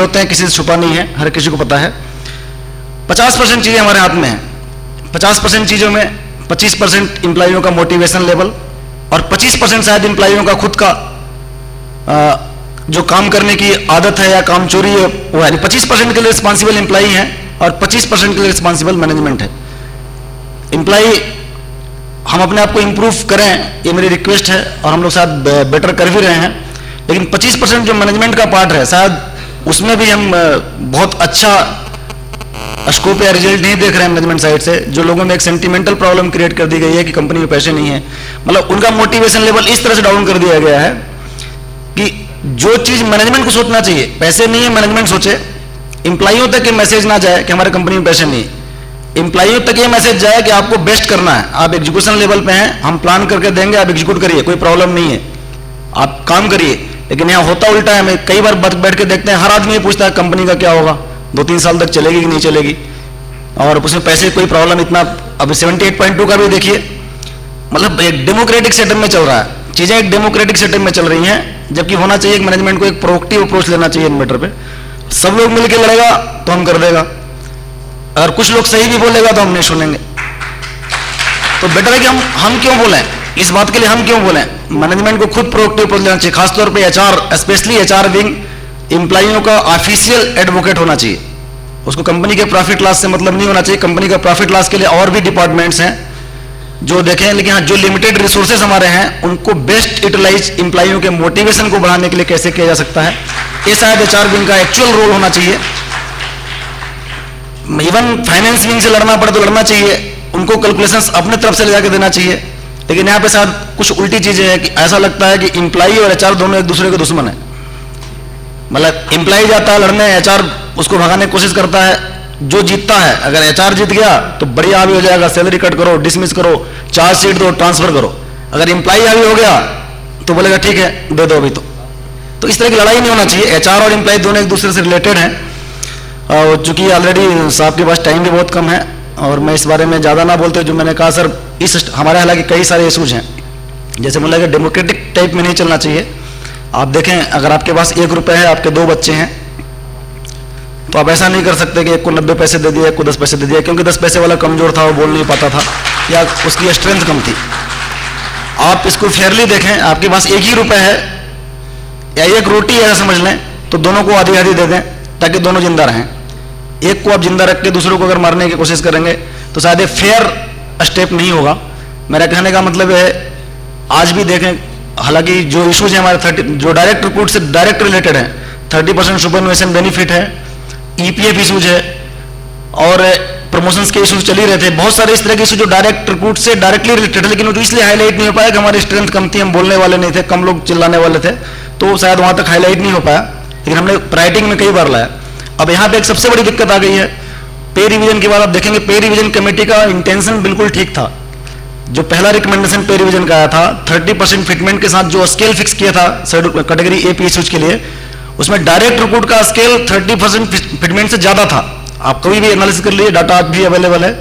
होते हैं, किसी से छुपा नहीं है, हर किसी को पता है। 50% चीजें हमारे हाथ में हैं। 50% चीजों में 25% इंप्लाइयों का मोटिवेशन लेवल और 25% शायद इंप्लाइयों का खुद का जो काम करने की आदत है या काम चोरी है वो है। 25% के लिए रिस्पॉन्सिबल इंप्लाई है और 25% के लिए रिस्पॉन्सिबल मैनेजमेंट है। इंप्लाई हम अपने आप को इंप्रूव करें, ये मेरी रिक्वेस्ट है, और हम लोग शायद बेटर कर भी रहे हैं, लेकिन 25% जो मैनेजमेंट का पार्ट है शायद उसमें भी हम बहुत अच्छा स्कोप या रिजल्ट नहीं देख रहे हैं मैनेजमेंट साइड से। जो लोगों में एक सेंटिमेंटल प्रॉब्लम क्रिएट कर दी गई है कि कंपनी में पैसे नहीं है, मतलब उनका मोटिवेशन लेवल इस तरह से डाउन कर दिया गया है कि जो चीज मैनेजमेंट को सोचना चाहिए, पैसे नहीं है, मैनेजमेंट सोचे, इंप्लाइयों तक ये मैसेज ना जाए कि हमारे कंपनी में पैसे नहीं है। इंप्लाइयों तक ये मैसेज जाए कि आपको बेस्ट करना है, आप एग्जीक्यूशन लेवल पे हैं, हम प्लान करके देंगे, आप एग्जीक्यूट करिए, कोई प्रॉब्लम नहीं है, आप काम करिए। लेकिन यहाँ होता उल्टा है। हमें कई बार बैठ के देखते हैं, हर आदमी ये पूछता है कंपनी का क्या होगा, 2-3 साल तक चलेगी कि नहीं चलेगी, और उसमें पैसे कोई प्रॉब्लम इतना। अब 78.2 का भी देखिए, मतलब एक डेमोक्रेटिक सेटअप में चल रहा है, चीजें एक डेमोक्रेटिक सेटअप में चल रही हैं, जबकि होना चाहिए कि मैनेजमेंट को एक प्रोएक्टिव अप्रोच लेना चाहिए इन मैटर पे। सब लोग मिलकर लड़ेगा तो हम कर देगा, अगर कुछ लोग सही भी बोलेगा तो हम नहीं सुनेंगे। तो बेटर है कि हम क्यों बोलें इस बात के लिए, हम क्यों बोलें, मैनेजमेंट को खुद प्रोएक्टिव अप्रोच लेना चाहिए। खासतौर पे एचआर, स्पेशली एचआर विंग एम्प्लॉइयों का ऑफिशियल एडवोकेट होना चाहिए। उसको कंपनी के प्रॉफिट लॉस से मतलब नहीं होना चाहिए। कंपनी का प्रॉफिट लॉस के लिए और भी डिपार्टमेंट्स हैं जो देखें, लेकिन हाँ, जो लिमिटेड रिसोर्सेज हमारे हैं उनको बेस्ट यूटिलाइज एम्प्लॉइयों के मोटिवेशन को बढ़ाने के लिए कैसे किया जा सकता है, ये शायद एचआर विंग का एक्चुअल रोल होना चाहिए। इवन फाइनेंस विंग से लड़ना पड़े तो लड़ना चाहिए, उनको कैलकुलेशंस अपने तरफ से ले जाकर देना चाहिए। लेकिन यहाँ पे शायद कुछ उल्टी चीजें हैं कि ऐसा लगता है कि एम्प्लॉई और एचआर दोनों एक दूसरे के दुश्मन है। मतलब एम्प्लॉई जाता है लड़ने, एचआर उसको भगाने की कोशिश करता है, जो जीतता है, अगर एचआर जीत गया तो बढ़िया हावी हो जाएगा, सैलरी कट करो, डिसमिस करो, चार्जशीट दो, ट्रांसफर करो। अगर एम्प्लॉई हावी हो गया तो बोलेगा ठीक है दे दो अभी। तो इस तरह की लड़ाई नहीं होना चाहिए। एचआर और एम्प्लॉई दोनों एक दूसरे से रिलेटेड हैं। चूंकि ऑलरेडी साहब के पास टाइम भी बहुत कम है और मैं इस बारे में ज़्यादा ना बोलते, जो मैंने कहा सर, इस हमारे हालांकि कई सारे इशूज हैं, जैसे मुझे लगा डेमोक्रेटिक टाइप में नहीं चलना चाहिए। आप देखें, अगर आपके पास 1 रुपये है, आपके 2 बच्चे हैं, तो आप ऐसा नहीं कर सकते कि एक को 90 पैसे दे दिया, एक को 10 पैसे दे दिया, क्योंकि 10 पैसे वाला कमजोर था, वो बोल नहीं पाता था या उसकी स्ट्रेंथ कम थी। आप इसको फेयरली देखें, आपके पास 1 ही रुपये है या 1 रोटी है समझ लें, तो दोनों को आधी आधी दे दें ताकि दोनों जिंदा रहें। एक को आप जिंदा रख के दूसरों को अगर मारने की कोशिश करेंगे तो शायद फेयर स्टेप नहीं होगा। मेरा कहने का मतलब है, आज भी देखें, हालांकि जो इश्यूज हैं हमारे 30 जो डायरेक्ट रिक्रूट से डायरेक्ट रिलेटेड है, 30% सुपरनुएशन बेनिफिट है, ईपीएफ इशूज है और प्रमोशंस के इशूज चल ही रहे थे। बहुत सारे इस तरह के इशू जो डायरेक्ट रिक्रूट से डायरेक्टली रिलेटेड है, लेकिन वो जो इसलिए हाईलाइट नहीं हो पाया कि हमारी स्ट्रेंथ कम थी, हम बोलने वाले नहीं थे, कम लोग चिल्लाने वाले थे, तो शायद वहां तक हाईलाइट नहीं हो पाया, लेकिन हमने राइटिंग में कई बार लाया। अब यहाँ पे एक सबसे बड़ी दिक्कत आ गई है, पे रिवीजन के बाद आप देखेंगे पे रिवीजन कमेटी का इंटेंशन बिल्कुल ठीक था। जो पहला रिकमेंडेशन पे रिवीजन का आया था, 30% फिटमेंट के साथ जो स्केल फिक्स किया था कैटेगरी ए पी के लिए, उसमें डायरेक्ट रिक्रूट का स्केल 30% फिटमेंट से ज्यादा था। आप कभी भी एनालिसिस कर लीजिए, डाटा भी अवेलेबल है।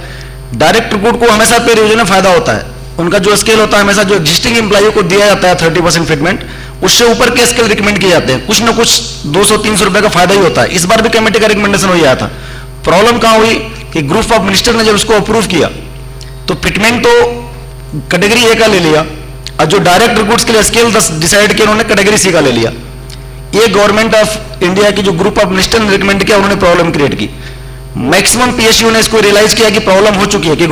डायरेक्ट रिक्रूट को हमेशा पे रिवीजन में फायदा होता है, उनका जो स्केल होता है हमेशा जो एग्जिस्टिंग एम्प्लॉई को दिया जाता है 30% फिटमेंट, उससे ऊपर के स्केल रिकमेंड किए जाते हैं, कुछ ना कुछ 200-300 रुपए का फायदा ही होता है। इस बार भी कमेटी का रिकमेंडेशन हो गया था। प्रॉब्लम कहां हुई कि ग्रुप ऑफ मिनिस्टर ने जब उसको अप्रूव किया तो फिटमेंट तो कैटेगरी ए का ले लिया और जो डायरेक्ट रिक्रूट्स के लिए स्केल डिसाइड किया उन्होंने कैटेगरी सी का ले लिया। ये गवर्नमेंट ऑफ इंडिया की जो ग्रुप ऑफ मिनिस्टर ने रिकमेंड किया, उन्होंने प्रॉब्लम क्रिएट की। मैक्सिमम पीएसयू ने इसको रियलाइज किया कि प्रॉब्लम हो चुकी है कि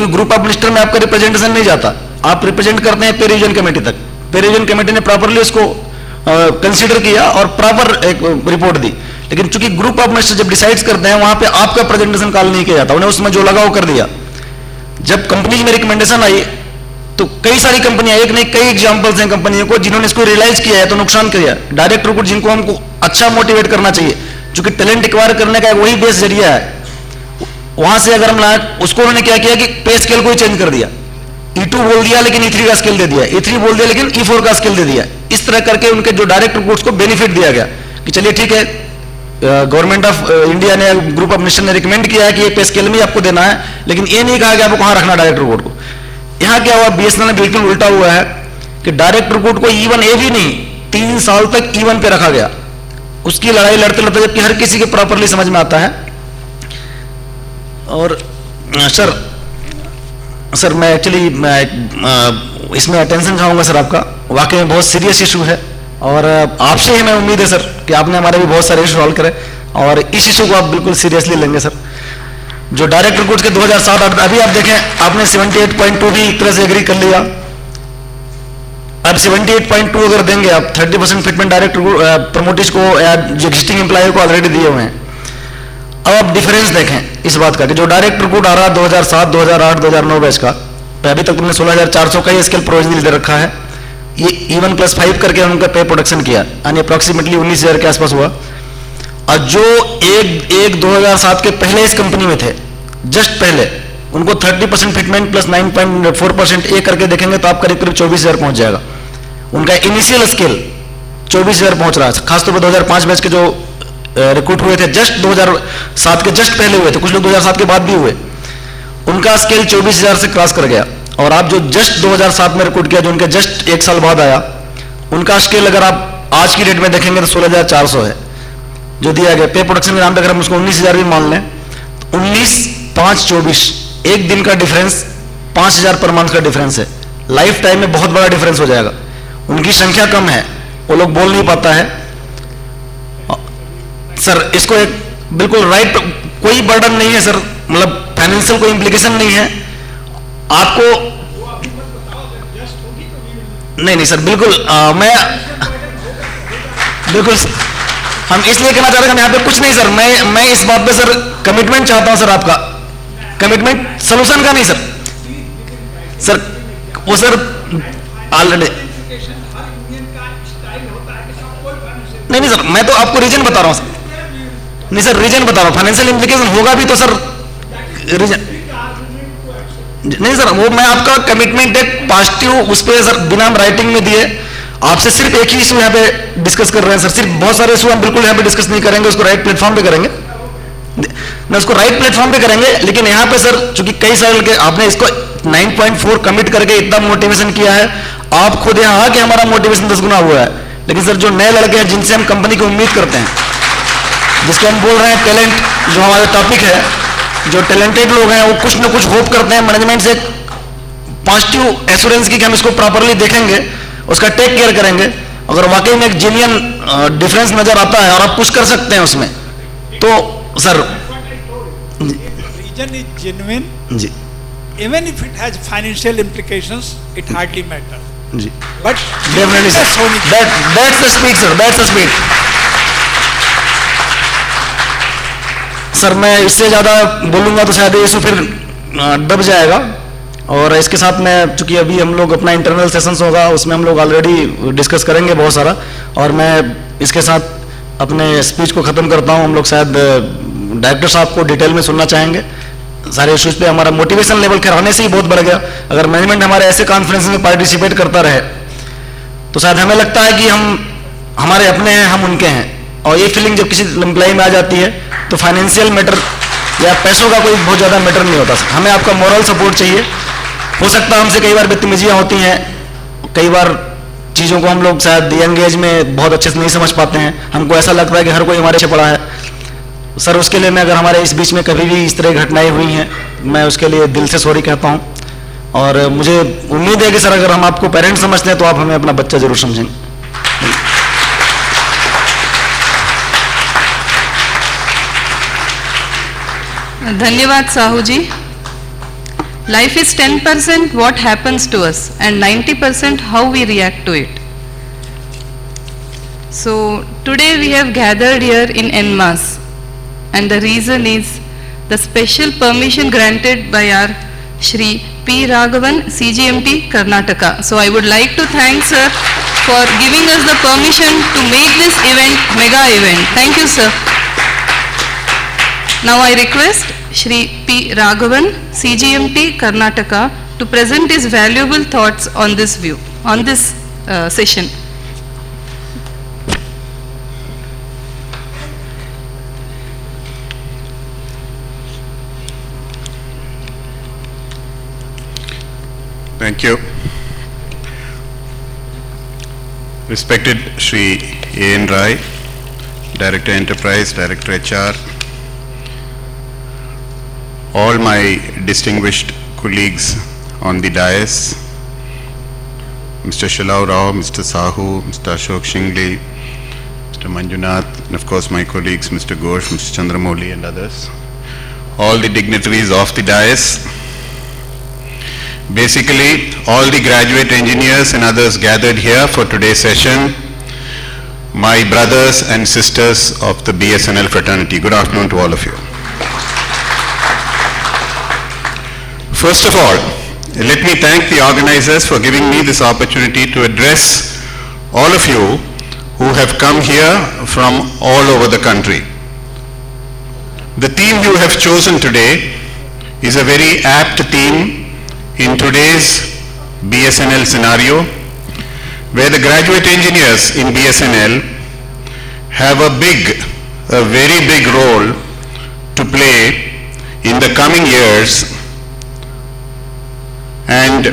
ग्रुप ऑफ मिनिस्टर में आपका रिप्रेजेंटेशन नहीं जाता, आप रिप्रेजेंट करते हैं पे रिवीजन कमेटी तक। पे रिवीजन कमेटी ने प्रॉपरली इसको कंसीडर किया और प्रॉपर एक रिपोर्ट दी, लेकिन चूंकि ग्रुप ऑफ मिनिस्टर जब डिसाइड करते हैं वहां पे आपका प्रेजेंटेशन कॉल नहीं किया जाता, उन्हें उसमें जो लगा वो कर दिया। जब कंपनी में रिकमेंडेशन आई तो कई सारी कंपनियां, एक नहीं कई एग्जांपल्स हैं कंपनियों को जिन्होंने इसको रियलाइज किया है तो नुकसान किया। डायरेक्ट रिक्रूट जिनको हमको अच्छा मोटिवेट करना चाहिए, क्योंकि टैलेंट एक्वायर करने का वही बेस जरिया है, वहां से अगर हम लाए, उसको उन्होंने क्या किया कि पे स्केल को ही चेंज कर दिया। E2 बोल दिया लेकिन E3 का स्केल दे दिया, E3 बोल दिया लेकिन E4 का स्केल दे दिया। इस तरह करके उनके जो डायरेक्ट रिक्रूट्स को बेनिफिट दिया गया कि चलिए ठीक है, गवर्नमेंट ऑफ इंडिया ने, ग्रुप ऑफ मिनिस्टर ने रिकमेंड किया है कि ये पे स्केल में आपको देना है, लेकिन ये नहीं कहा कि आपको कहां रखना डायरेक्ट रिक्रूट को। यहां क्या हुआ, बीएसएनएल ने बिल्कुल उल्टा हुआ है कि डायरेक्ट रिक्रूट को E1 ए भी नहीं, 3 साल तक E1 पे रखा गया। उसकी लड़ाई लड़ते लड़ते जबकि हर किसी के प्रॉपरली समझ में आता है। और सर मैं एक्चुअली इसमें अटेंशन चाहूँगा सर आपका, वाकई में बहुत सीरियस इशू है और आपसे ही मैं उम्मीद है सर कि आपने हमारे भी बहुत सारे इशू सॉल्व करे और इस इशू को आप बिल्कुल सीरियसली लेंगे सर। जो डायरेक्ट रिक्रूट्स के 2007 अभी आप देखें, आपने 78.2 भी एक तरह से एग्री कर लिया। अब 78.2 अगर देंगे आप 30% फिटमेंट डायरेक्ट प्रमोटिस को या जो एग्जिस्टिंग एम्प्लॉय को ऑलरेडी दिए हुए हैं। अब आप डिफरेंस देखें इस बात का कि जो डायरेक्ट रिक्रूट आ रहा है 2007, 2008, 2009 बैच का, अभी तक तुमने 16,400 का ही स्केल प्रोविजनल दे रखा है। ये E1 + 5 करके उनका पे प्रोडक्शन किया यानी अप्रॉक्सीमेटली 19,000 के आसपास हुआ। और जो एक 2007 के पहले इस कंपनी में थे, जस्ट पहले, उनको 30% फिटमेंट प्लस 9.4% ए करके देखेंगे तो आप करीब करीब 24,000 पहुंच जाएगा। उनका इनिशियल स्केल 24,000 पहुंच रहा है। खासतौर पर 2005 बैच के जो रिक्रूट हुए थे, जस्ट 2007 के जस्ट पहले हुए थे, कुछ लोग 2007 के बाद भी हुए, उनका स्केल 24,000 से क्रॉस कर गया। और आप जो जस्ट 2007 में रिक्रूट किया, जो उनके जस्ट एक साल बाद आया, उनका स्केल अगर आप आज की डेट में देखेंगे तो 16,400 है जो दिया गया। पे प्रोडक्शन के नाम पे अगर हम उसको 19,000 भी मान लें, 19,524 एक दिन का डिफरेंस 5,000 पर मंथ का डिफरेंस है। लाइफ टाइम में बहुत बड़ा डिफरेंस हो जाएगा। उनकी संख्या कम है, वो लोग बोल नहीं पाता है सर। इसको एक बिल्कुल राइट, कोई बर्डन नहीं है सर, मतलब फाइनेंशियल कोई इंप्लीकेशन नहीं है आपको। नहीं सर, बिल्कुल मैं बिल्कुल हम इसलिए कहना चाह रहे हैं, यहाँ पे कुछ नहीं सर। मैं इस बात पे सर कमिटमेंट चाहता हूं सर, आपका कमिटमेंट सोल्यूशन का नहीं सर वो सर ऑलरेडी नहीं सर, मैं तो आपको रीजन बता रहा हूं सर। नहीं सर, रीजन बता रहा हूं, फाइनेंशियल इंप्लीकेशन होगा भी तो सर रीजन नहीं सर, वो मैं आपका कमिटमेंट एक पॉजिटिव उस पर सर बिना हम राइटिंग में दिए आपसे सिर्फ एक ही इशू यहाँ पे डिस्कस कर रहे हैं सर। सिर्फ बहुत सारे इशू हम बिल्कुल यहाँ पे डिस्कस नहीं करेंगे, उसको राइट प्लेटफॉर्म पे करेंगे, मैं उसको राइट प्लेटफॉर्म पे करेंगे। लेकिन यहाँ पे सर चूंकि कई साल के आपने इसको 9.4 कमिट करके इतना मोटिवेशन किया है, आप खुद यहाँ आके हमारा मोटिवेशन 10 गुना हुआ है। लेकिन सर जो नए लड़के हैं जिनसे हम कंपनी की उम्मीद करते हैं, जिसको हम बोल रहे हैं टैलेंट, जो हमारा टॉपिक है, जो टैलेंटेड लोग हैं वो कुछ ना कुछ होप करते हैं मैनेजमेंट से पॉजिटिव एश्योरेंस की कि हम इसको प्रॉपरली देखेंगे, उसका टेक केयर करेंगे। अगर वाकई में एक जेन्युइन डिफरेंस नजर आता है और आप पुश कर सकते हैं उसमें, तो सर रीजन इज जेन्युइन जी, even if it has financial implications it hardly matters जी, but definitely sir, that's the speed sir, that's the speed sir. मैं इससे ज़्यादा बोलूँगा तो शायद ये फिर दब जाएगा। और इसके साथ में चूँकि अभी हम लोग अपना इंटरनल सेशंस होगा, उसमें हम लोग ऑलरेडी डिस्कस करेंगे बहुत सारा, और मैं इसके साथ अपने स्पीच को ख़त्म करता हूँ। हम लोग शायद डायरेक्टर साहब को डिटेल में सुनना चाहेंगे सारे इश्यूज़ पे। हमारा मोटिवेशन लेवल खैर होने से ही बहुत बढ़ गया। अगर मैनेजमेंट हमारे ऐसे कॉन्फ्रेंस में पार्टिसिपेट करता रहे तो शायद हमें लगता है कि हम हमारे अपने हैं, हम उनके हैं। और ये फीलिंग जब किसी एम्प्लॉय में आ जाती है तो फाइनेंशियल मैटर या पैसों का कोई बहुत ज़्यादा मैटर नहीं होता। हमें आपका मॉरल सपोर्ट चाहिए। हो सकता है हमसे कई बार बदतमीजियाँ होती हैं, कई बार चीज़ों को हम लोग शायद यंग एज में बहुत अच्छे से नहीं समझ पाते हैं, हमको ऐसा लगता है कि हर कोई हमारे से पड़ा है सर। उसके लिए मैं, अगर हमारे इस बीच में कभी भी इस तरह घटनाएं हुई हैं, मैं उसके लिए दिल से सॉरी कहता हूँ। और मुझे उम्मीद है कि सर अगर हम आपको पेरेंट समझते हैं तो आप हमें अपना बच्चा जरूर समझेंगे। धन्यवाद साहू जी। Life is 10% what happens to us and 90% how we react to it. So today we have gathered here in en masse, and the reason is the special permission granted by our Shri P. Raghavan, CGMT, Karnataka. So I would like to thank sir for giving us the permission to make this event mega event. Thank you sir. Now I request Shri P. Raghavan, CGMT, Karnataka, to present his valuable thoughts on this view, on this session. Thank you. Respected Shri A.N. Rai, Director Enterprise, Director HR, all my distinguished colleagues on the dais, Mr. Shilau Rao, Mr. Sahu, Mr. Ashok Shingle, Mr. Manjunath, and of course my colleagues Mr. Ghosh, Mr. Chandramouli and others, all the dignitaries of the dais, basically all the graduate engineers and others gathered here for today's session, my brothers and sisters of the BSNL fraternity. Good afternoon to all of you. First of all, let me thank the organizers for giving me this opportunity to address all of you who have come here from all over the country. The theme you have chosen today is a very apt theme in today's BSNL scenario, where the graduate engineers in BSNL have a very big role to play in the coming years, and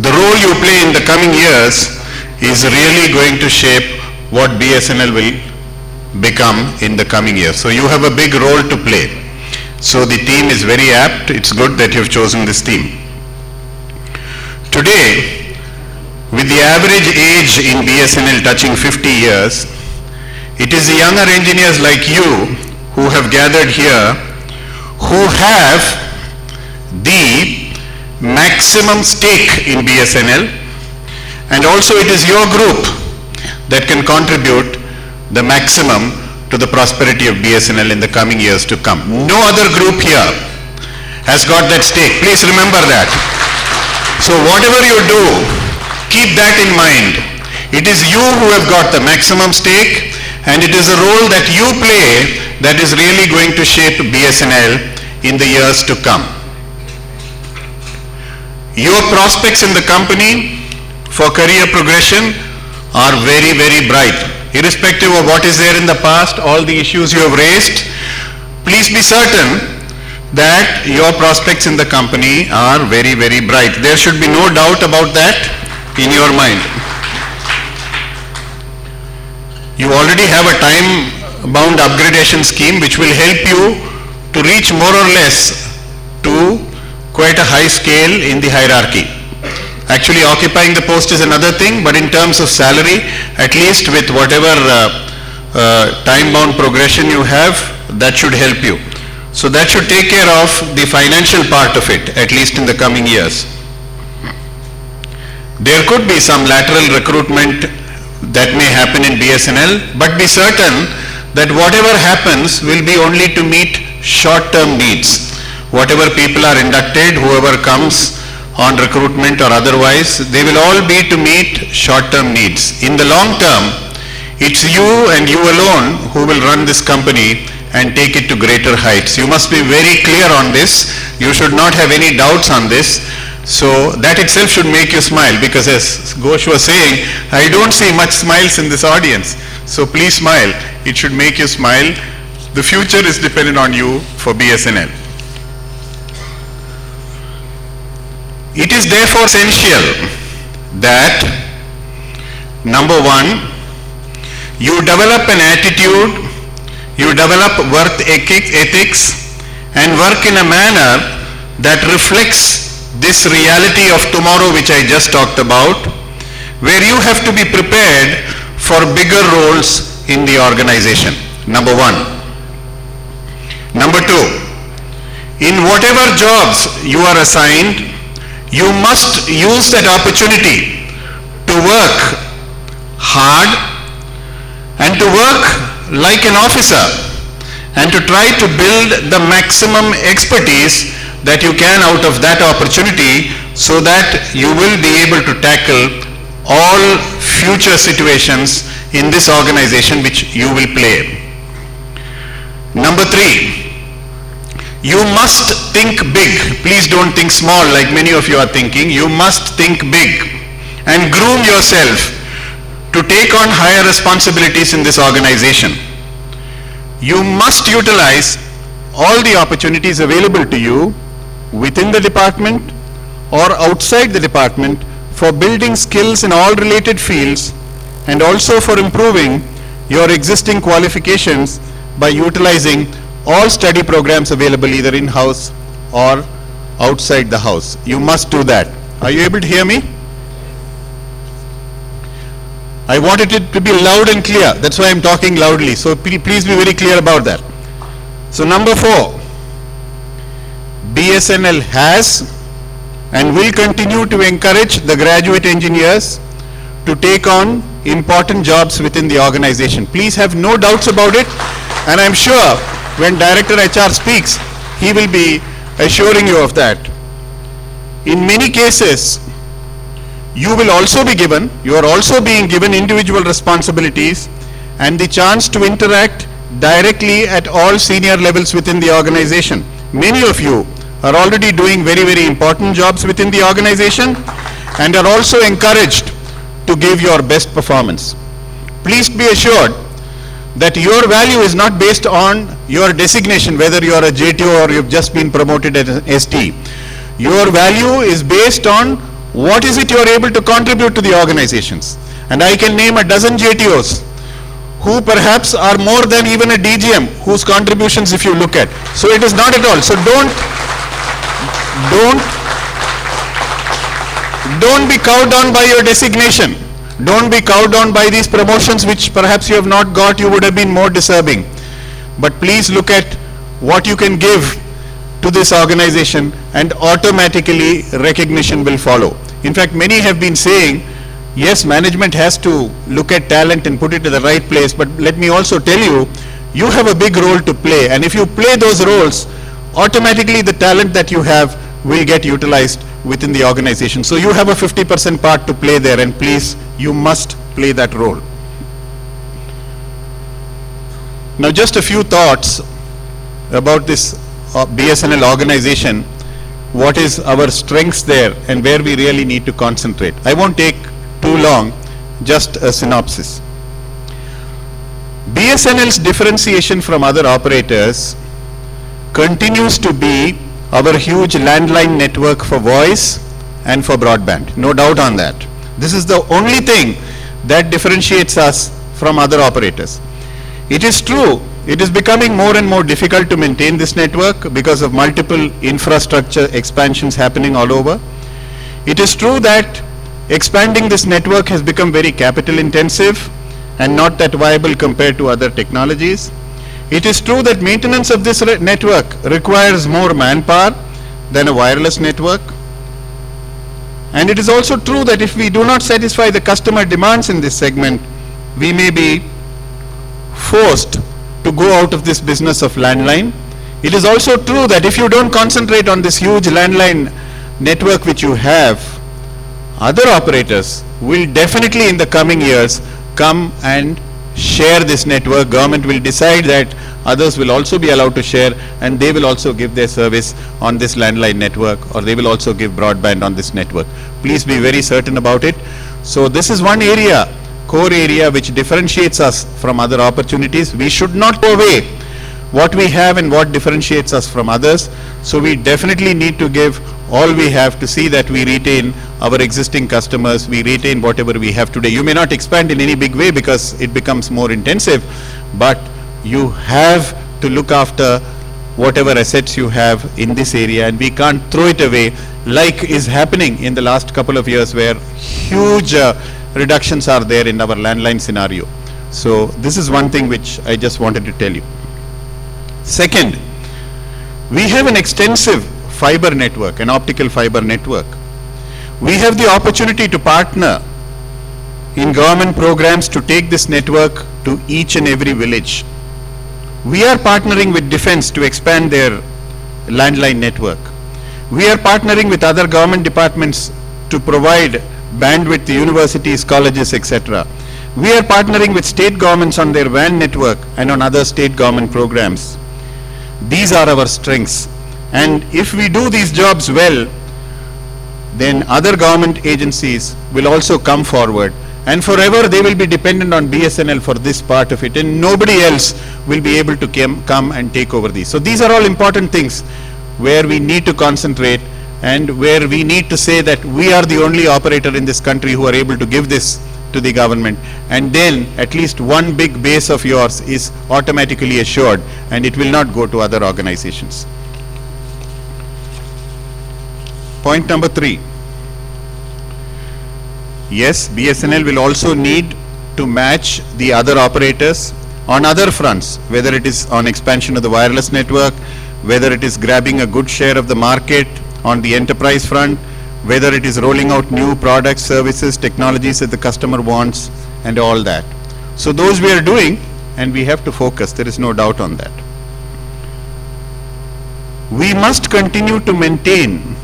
the role you play in the coming years is really going to shape what BSNL will become in the coming years. So you have a big role to play. So the theme is very apt. It's good that you've chosen this theme. Today, with the average age in BSNL touching 50 years, it is the younger engineers like you who have gathered here who have the maximum stake in BSNL, and also it is your group that can contribute the maximum to the prosperity of BSNL in the coming years to come. No other group here has got that stake. Please remember that. So whatever you do, keep that in mind. It is you who have got the maximum stake, and it is a role that you play that is really going to shape BSNL in the years to come. Your prospects in the company for career progression are very, very bright. Irrespective of what is there in the past, all the issues you have raised, please be certain that your prospects in the company are very, very bright. There should be no doubt about that in your mind. You already have a time-bound upgradation scheme which will help you to reach more or less to quite a high scale in the hierarchy. Actually occupying the post is another thing, but in terms of salary, at least with whatever time-bound progression you have, that should help you. So that should take care of the financial part of it, at least in the coming years. There could be some lateral recruitment that may happen in BSNL, but be certain that whatever happens will be only to meet short-term needs. Whatever people are inducted, whoever comes on recruitment or otherwise, they will all be to meet short-term needs. In the long term, it's you and you alone who will run this company and take it to greater heights. You must be very clear on this. You should not have any doubts on this. So that itself should make you smile, because as Ghosh was saying, I don't see much smiles in this audience. So please smile. It should make you smile. The future is dependent on you for BSNL. It is therefore essential that, number one, you develop an attitude, you develop work ethics, and work in a manner that reflects this reality of tomorrow which I just talked about, where you have to be prepared for bigger roles in the organization. Number one. Number two, in whatever jobs you are assigned, you must use that opportunity to work hard and to work like an officer and to try to build the maximum expertise that you can out of that opportunity, so that you will be able to tackle all future situations in this organization which you will play. Number three, you must think big. Please don't think small like many of you are thinking. You must think big and groom yourself to take on higher responsibilities in this organization. You must utilize all the opportunities available to you within the department or outside the department for building skills in all related fields, and also for improving your existing qualifications by utilizing all study programs available either in-house or outside the house. You must do that. Are you able to hear me? I wanted it to be loud and clear. That's why I'm talking loudly. So please be very clear about that. So number 4, BSNL has and will continue to encourage the graduate engineers to take on important jobs within the organization. Please have no doubts about it, and I'm sure when Director HR speaks, he will be assuring you of that. In many cases, you are also being given individual responsibilities and the chance to interact directly at all senior levels within the organization. Many of you are already doing very, very important jobs within the organization and are also encouraged to give your best performance. Please be assured that your value is not based on your designation, whether you are a JTO or you've just been promoted as an ST. Your value is based on what is it you are able to contribute to the organizations. And I can name a dozen JTOs who perhaps are more than even a DGM, whose contributions if you look at. So it is not at all. So don't be cowed down by your designation. Don't be cowed down by these promotions which perhaps you have not got, you would have been more deserving. But please look at what you can give to this organization and automatically recognition will follow. In fact, many have been saying, yes, management has to look at talent and put it in the right place, but let me also tell you, you have a big role to play, and if you play those roles, automatically the talent that you have will get utilized within the organization. So you have a 50% part to play there, and please, you must play that role. Now just a few thoughts about this BSNL organization, what is our strengths there and where we really need to concentrate. I won't take too long, just a synopsis. BSNL's differentiation from other operators continues to be our huge landline network for voice and for broadband. No doubt on that. This is the only thing that differentiates us from other operators. It is true, it is becoming more and more difficult to maintain this network because of multiple infrastructure expansions happening all over. It is true that expanding this network has become very capital intensive and not that viable compared to other technologies. It is true that maintenance of this network requires more manpower than a wireless network. And it is also true that if we do not satisfy the customer demands in this segment, we may be forced to go out of this business of landline. It is also true that if you don't concentrate on this huge landline network which you have, other operators will definitely in the coming years come and share this network. Government will decide that others will also be allowed to share, and they will also give their service on this landline network, or they will also give broadband on this network. Please be very certain about it. So this is one area, core area, which differentiates us from other opportunities. We should not go away what we have and what differentiates us from others. So we definitely need to give all we have to see that we retain our existing customers, we retain whatever we have today. You may not expand in any big way because it becomes more intensive, but you have to look after whatever assets you have in this area, and we can't throw it away like is happening in the last couple of years where huge reductions are there in our landline scenario. So this is one thing which I just wanted to tell you. Second, we have an extensive fiber network, an optical fiber network. We have the opportunity to partner in government programs to take this network to each and every village. We are partnering with defense to expand their landline network. We are partnering with other government departments to provide bandwidth to universities, colleges, etc. We are partnering with state governments on their WAN network and on other state government programs. These are our strengths. And if we do these jobs well, then other government agencies will also come forward, and forever they will be dependent on BSNL for this part of it, and nobody else will be able to come and take over these. So these are all important things where we need to concentrate, and where we need to say that we are the only operator in this country who are able to give this to the government, and then at least one big base of yours is automatically assured and it will not go to other organizations. Point number 3. Yes, BSNL will also need to match the other operators on other fronts, whether it is on expansion of the wireless network, whether it is grabbing a good share of the market on the enterprise front, whether it is rolling out new products, services, technologies that the customer wants, and all that. So those we are doing, and we have to focus, there is no doubt on that. We must continue to maintain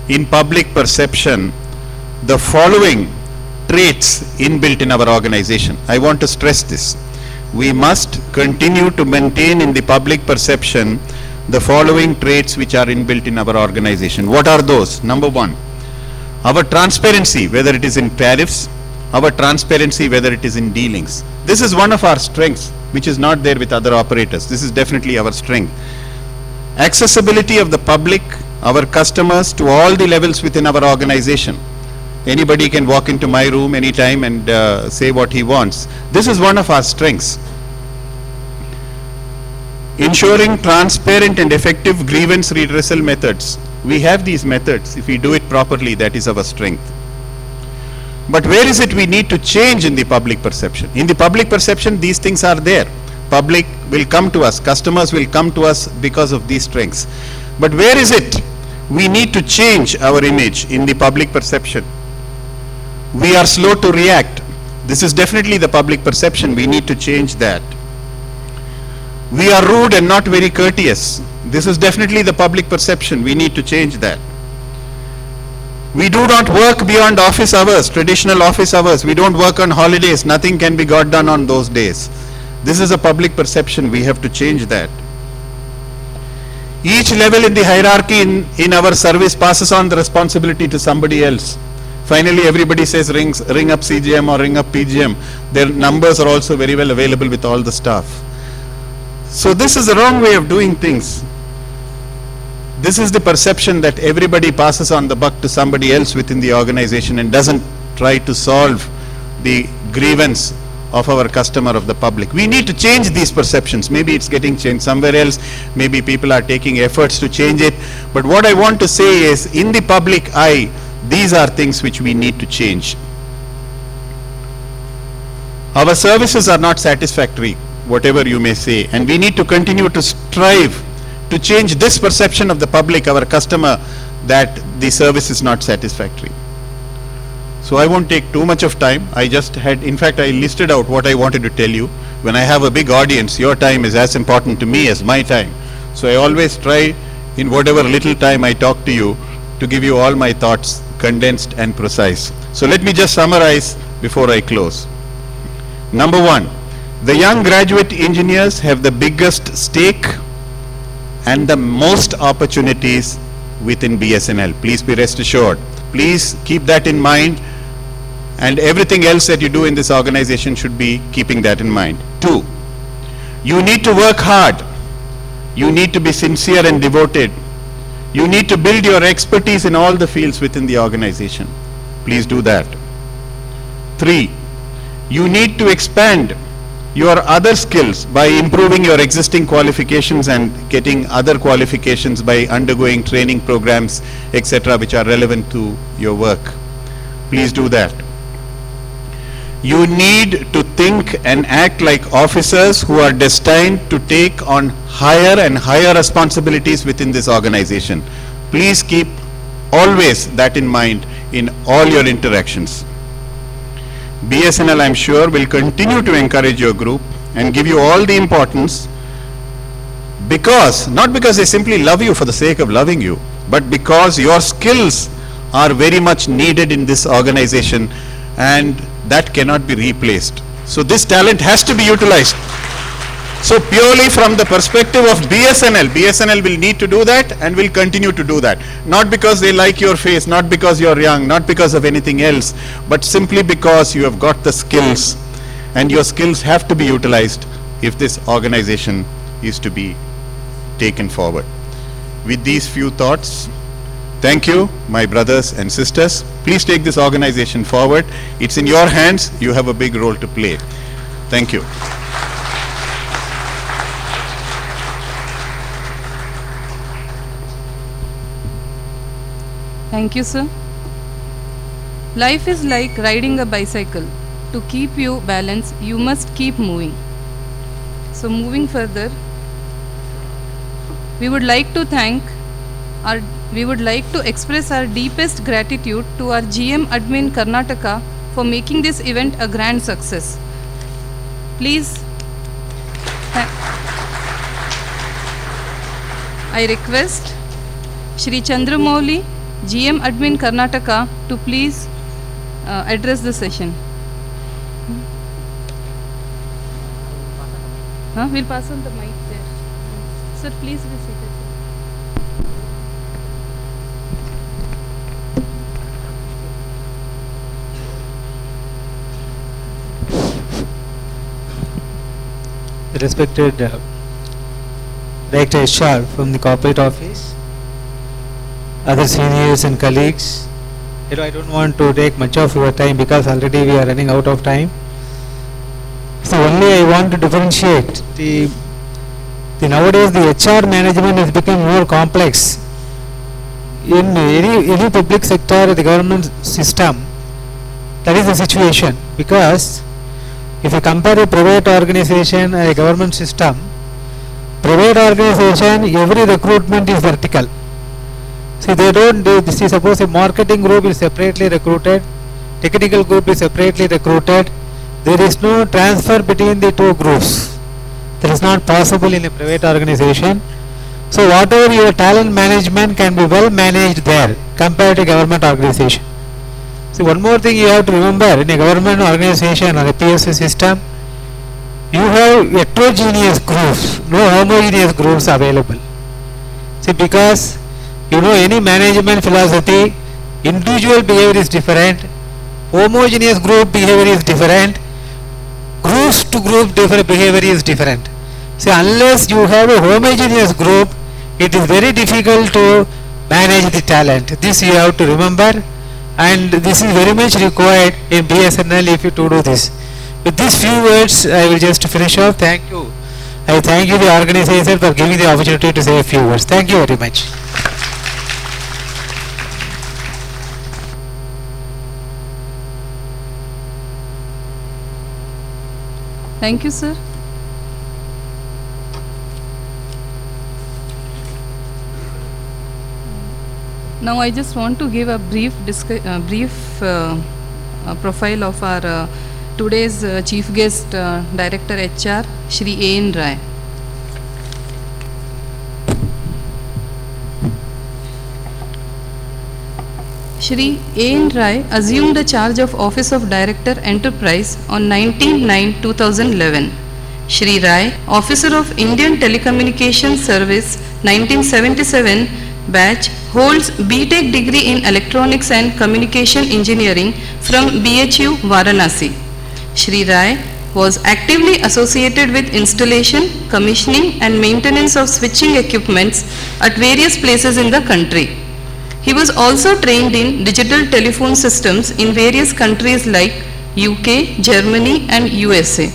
in public perception the following traits inbuilt in our organization. I want to stress this. We must continue to maintain in the public perception the following traits which are inbuilt in our organization. What are those? Number 1, our transparency, whether it is in tariffs, our transparency, whether it is in dealings. This is one of our strengths, which is not there with other operators. This is definitely our strength. Accessibility of the public, our customers, to all the levels within our organization. Anybody can walk into my room anytime and say what he wants. This is one of our strengths. Ensuring transparent and effective grievance redressal methods. We have these methods. If we do it properly, that is our strength. But where is it we need to change in the public perception? In the public perception, these things are there. Public will come to us, customers will come to us because of these strengths. But where is it we need to change our image in the public perception? We are slow to react. This is definitely the public perception. We need to change that. We are rude and not very courteous. This is definitely the public perception. We need to change that. We do not work beyond office hours, traditional office hours. We don't work on holidays. Nothing can be got done on those days. This is a public perception. We have to change that. Each level in the hierarchy in our service passes on the responsibility to somebody else. Finally, everybody says ring up CGM or ring up PGM. Their numbers are also very well available with all the staff. So this is the wrong way of doing things. This is the perception that everybody passes on the buck to somebody else within the organization and doesn't try to solve the grievance of our customer, of the public. We need to change these perceptions. Maybe it's getting changed somewhere else. Maybe people are taking efforts to change it. But what I want to say is, in the public eye, these are things which we need to change. Our services are not satisfactory, whatever you may say, and we need to continue to strive to change this perception of the public, our customer, that the service is not satisfactory. So I won't take too much of time. I just had, in fact, I listed out what I wanted to tell you. When I have a big audience, your time is as important to me as my time. So I always try, in whatever little time I talk to you, to give you all my thoughts condensed and precise. So let me just summarize before I close. Number 1, the young graduate engineers have the biggest stake and the most opportunities within BSNL. Please be rest assured. Please keep that in mind, and everything else that you do in this organization should be keeping that in mind. 2, you need to work hard. You need to be sincere and devoted. You need to build your expertise in all the fields within the organization. Please do that. 3, you need to expand your other skills by improving your existing qualifications and getting other qualifications by undergoing training programs, etc., which are relevant to your work. Please do that. You need to think and act like officers who are destined to take on higher and higher responsibilities within this organization. Please keep always that in mind in all your interactions. BSNL, I'm sure, will continue to encourage your group and give you all the importance, because, not because they simply love you for the sake of loving you, but because your skills are very much needed in this organization and that cannot be replaced. So this talent has to be utilized. So purely from the perspective of BSNL, BSNL will need to do that and will continue to do that. Not because they like your face, not because you're young, not because of anything else, but simply because you have got the skills, and your skills have to be utilized if this organization is to be taken forward. With these few thoughts, Thank you, my brothers and sisters. Please take this organization forward. It's in your hands. You have a big role to play. Thank you. Thank you, sir. Life is like riding a bicycle. To keep you balanced, you must keep moving. So moving further, we would like to express our deepest gratitude to our GM Admin Karnataka for making this event a grand success. Please, I request Shri Chandramouli, GM Admin Karnataka, to please address the session. We'll pass on the mic there. Sir, please be seated. Respected Director HR from the corporate office, other seniors and colleagues, I don't want to take much of your time because already we are running out of time. So only I want to differentiate the nowadays the HR management has become more complex. In any public sector, the government system, that is the situation, because if you compare a private organization and a government system, private organization, every recruitment is vertical. See, they don't do this. Is suppose a marketing group is separately recruited, technical group is separately recruited. There is no transfer between the two groups. That is not possible in a private organization. So whatever your talent management can be well managed there compared to government organization. See, one more thing you have to remember, in a government organization or a PSU system, you have heterogeneous groups, no homogeneous groups available. See, because any management philosophy, individual behavior is different, homogeneous group behavior is different, groups to group different behavior is different. See, unless you have a homogeneous group, it is very difficult to manage the talent. This you have to remember, and this is very much required in BSNL if you to do this. With these few words, I will just finish off. Thank you. I thank you the organizer for giving the opportunity to say a few words. Thank you very much. Thank you, sir. Now I just want to give a brief profile of our today's chief guest, Director HR, Shri A.N. Rai. Shri A.N. Rai assumed the charge of Office of Director Enterprise on 19/9/2011. Shri Rai, Officer of Indian Telecommunications Service 1977 batch, holds B.Tech degree in Electronics and Communication Engineering from BHU Varanasi. Shri Rai was actively associated with installation, commissioning and maintenance of switching equipments at various places in the country. He was also trained in digital telephone systems in various countries like UK, Germany and USA.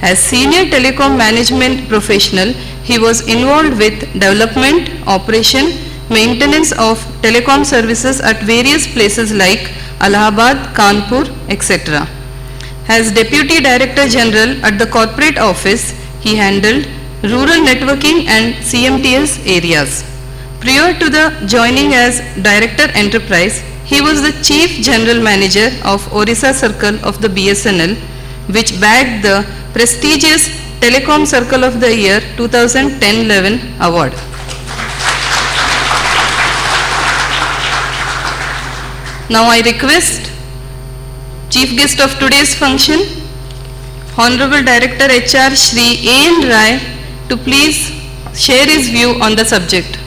As senior telecom management professional, he was involved with development, operation, maintenance of telecom services at various places like Allahabad, Kanpur, etc. As Deputy Director General at the Corporate Office, he handled rural networking and CMTS areas. Prior to the joining as Director Enterprise, he was the Chief General Manager of Orissa Circle of the BSNL, which bagged the prestigious Telecom Circle of the Year 2010-11 award. Now I request Chief Guest of today's function, Honorable Director HR Shri A.N. Rai, to please share his view on the subject.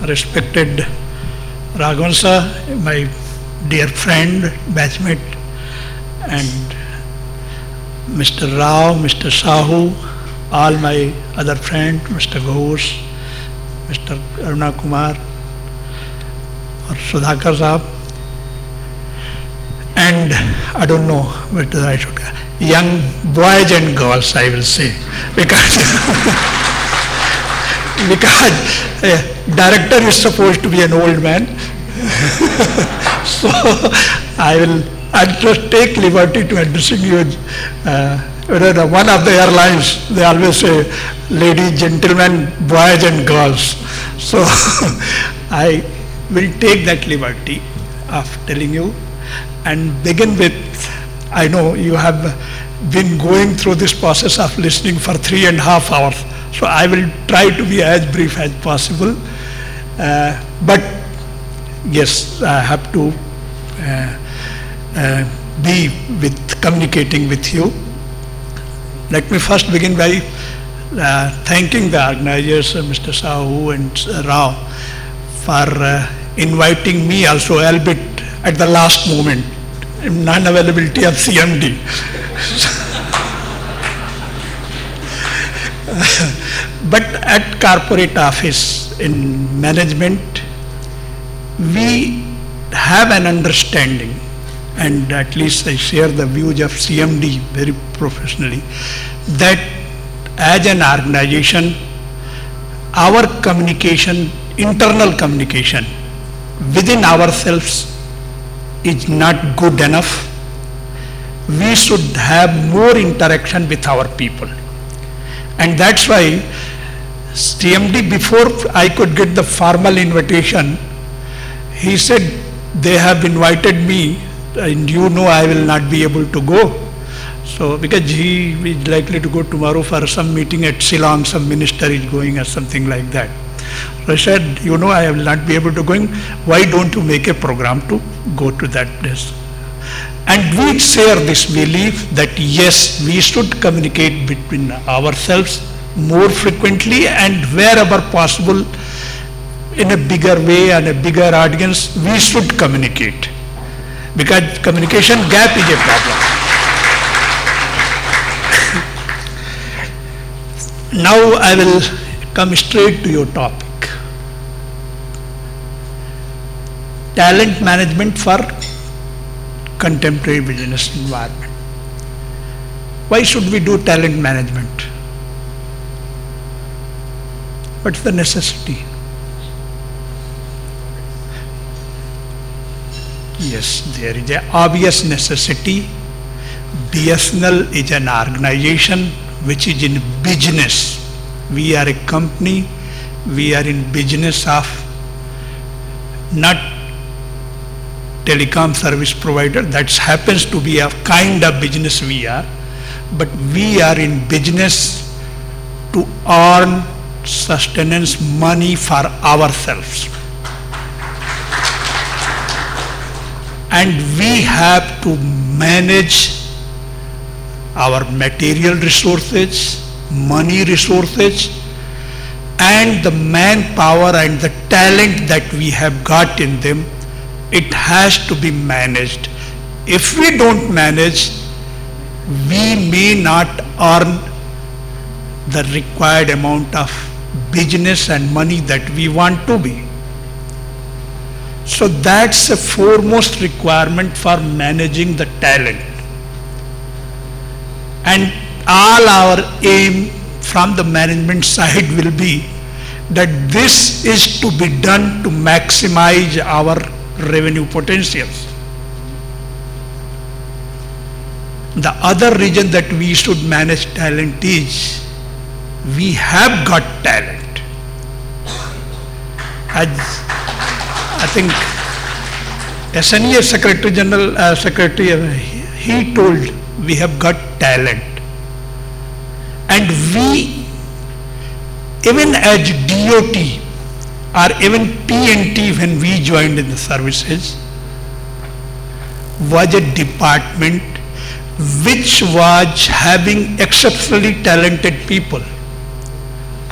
Respected Raghavan sir, my dear friend, batchmate and Mr. Rao, Mr. Sahu, all my other friends, Mr. Ghosh, Mr. Aruna Kumar, or Sudhakar Saab, and I don't know what I should, young boys and girls, I will say, because because director is supposed to be an old man. So I'll just take liberty to addressing you. One of the airlines, they always say, ladies, gentlemen, boys and girls. So I will take that liberty of telling you and begin with, I know you have been going through this process of listening for 3.5 hours. So I will try to be as brief as possible. But yes, I have to be with communicating with you. Let me first begin by thanking the organizers, Mr. Sahu and Rao, for inviting me also, albeit at the last moment, non-availability of CMD. But at corporate office in management, we have an understanding, and at least I share the views of CMD very professionally, that as an organization, our communication, internal communication within ourselves is not good enough. We should have more interaction with our people. And that's why CMD, before I could get the formal invitation, he said, they have invited me and you know I will not be able to go. So, because he is likely to go tomorrow for some meeting at Shillong, some minister is going or something like that. So I said, you know, I will not be able to go. Why don't you make a program to go to that place? And we share this belief that yes, we should communicate between ourselves more frequently and wherever possible in a bigger way and a bigger audience, we should communicate. Because communication gap is a problem. Now I will come straight to your topic. Talent management for contemporary business environment. Why should we do talent management? What's the necessity? Yes, there is an obvious necessity. BSNL is an organization which is in business. We are a company, we are in business of not telecom service provider, that happens to be a kind of business we are, but we are in business to earn sustenance money for ourselves. And we have to manage our material resources, money resources, and the manpower and the talent that we have got in them. It has to be managed. If we don't manage, we may not earn the required amount of business and money that we want to be. So that's a foremost requirement for managing the talent. And all our aim from the management side will be that this is to be done to maximize our revenue potentials. The other reason that we should manage talent is we have got talent. As I think SNEA Secretary General, he told we have got talent. And we, even as DOT or even PNT when we joined in the services, was a department which was having exceptionally talented people.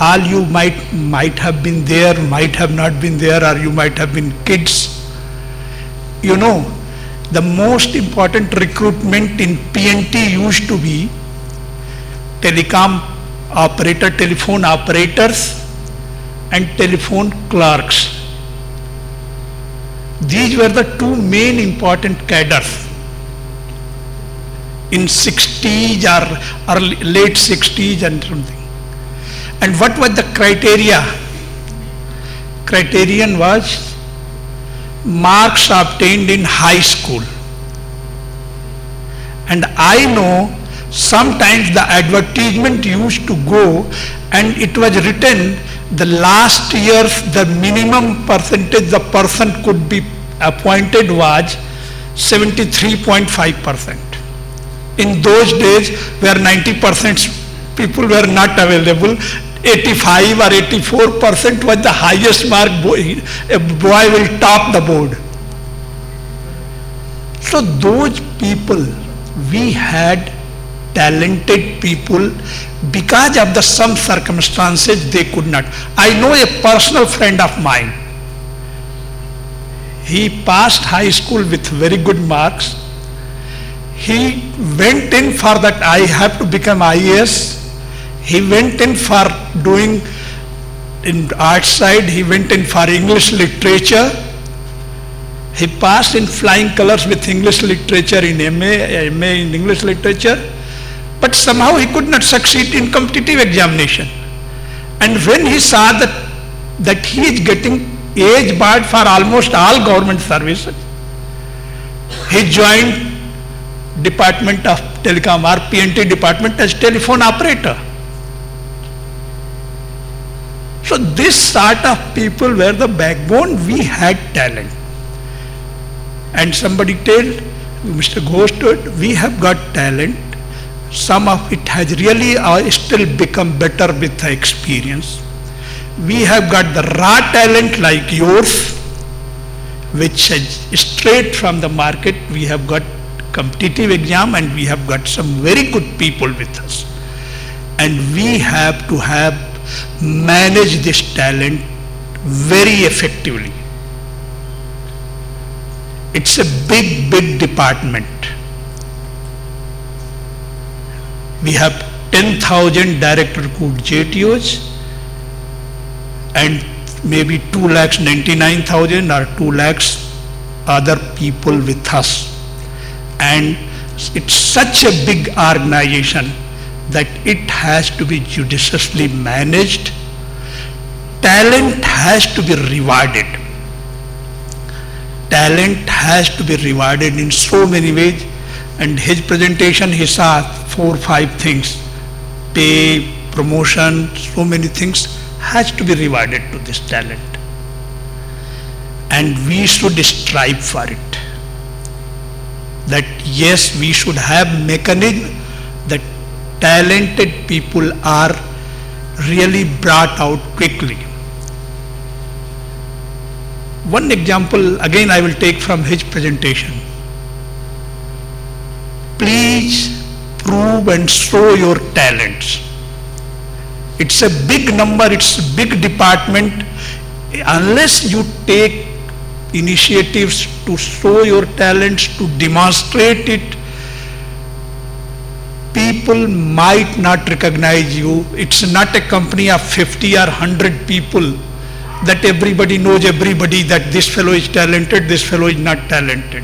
All you might have been there, might have not been there, or you might have been kids. You know, the most important recruitment in PNT used to be telecom operator, telephone operators and telephone clerks. These were the two main important cadres in 60s or early, late 60s and something. And what was the criteria? Criterion was marks obtained in high school. And I know sometimes the advertisement used to go and it was written the last year's the minimum percentage the person could be appointed was 73.5%. In those days where 90% people were not available, 85 or 84% was the highest mark. A boy will top the board. So those people, we had talented people, because of the some circumstances they could not. I know a personal friend of mine. He passed high school with very good marks. He went in for that, I have to become IAS. He went in for doing in art side, he went in for English literature. He passed in flying colors with English literature in MA in English literature. But somehow he could not succeed in competitive examination. And when he saw that he is getting age barred for almost all government services, he joined Department of Telecom or PNT department as telephone operator. So this sort of people were the backbone. We had talent. And somebody told Mr. Ghosh, we have got talent. Some of it has really still become better with the experience. We have got the raw talent like yours, which is straight from the market. We have got competitive exam and we have got some very good people with us. And we have to manage this talent very effectively. It's a big department. We have 10,000 direct recruit JTOs and maybe 2,99,000 or 2 lakhs other people with us. And it's such a big organization that it has to be judiciously managed. Talent has to be rewarded. Talent has to be rewarded in so many ways. And his presentation, he saw 4 or 5 things. Pay, promotion, so many things has to be rewarded to this talent. And we should strive for it. That yes, we should have mechanism that talented people are really brought out quickly. One example, again I will take from his presentation. Please prove and show your talents. It's a big number, it's a big department. Unless you take initiatives to show your talents, to demonstrate it, people might not recognize you. It's not a company of 50 or 100 people that everybody knows everybody, that this fellow is talented, this fellow is not talented.